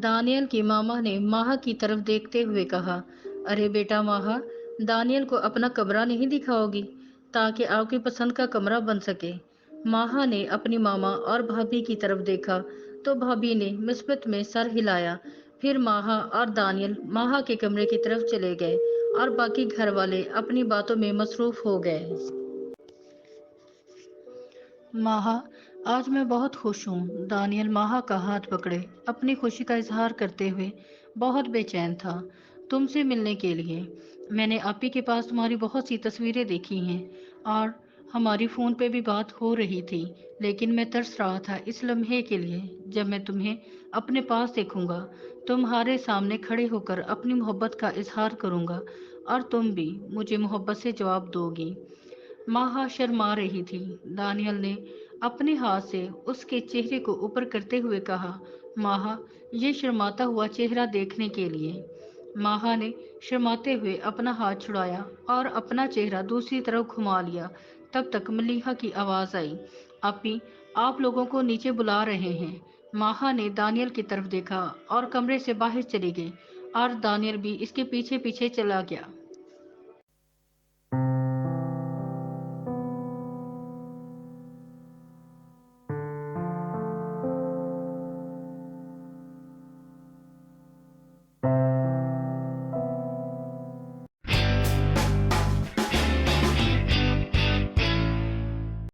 Daniel की मामा ने माहा की तरफ देखते हुए कहा, अरे बेटा माहा, दानियल को अपना कमरा नहीं दिखाओगी ताकि आपकी पसंद का कमरा बन सके। माहा ने अपनी मामा और भाभी की तरफ देखा तो भाभी ने मुस्बत में सर हिलाया। फिर माहा और दानियल माहा के कमरे की तरफ चले गए और बाकी घर वाले अपनी बातों में मसरूफ हो गए। माहा, आज मैं बहुत खुश हूँ। दानियल माहा का हाथ पकड़े अपनी खुशी का इजहार करते हुए बहुत बेचैन था। तुमसे मिलने के लिए मैंने आपी के पास तुम्हारी बहुत सी तस्वीरें देखी हैं और हमारी फोन पे भी बात हो रही थी, लेकिन मैं तरस रहा था इस लम्हे के लिए जब मैं तुम्हें अपने पास देखूंगा, तुम्हारे सामने खड़े होकर अपनी मोहब्बत का इजहार करूंगा और तुम भी मुझे मोहब्बत से जवाब दोगी। माहा शर्मा रही थी। दानियल ने अपने हाथ से उसके चेहरे को ऊपर करते हुए कहा, माहा, ये शर्माता हुआ चेहरा देखने के लिए। माहा ने शर्माते हुए अपना हाथ छुड़ाया और अपना चेहरा दूसरी तरफ घुमा लिया। तब तक मलीहा की आवाज आई, अपी, आप लोगों को नीचे बुला रहे हैं। माहा ने दानियल की तरफ देखा और कमरे से बाहर चली गई और दानियल भी इसके पीछे पीछे चला गया।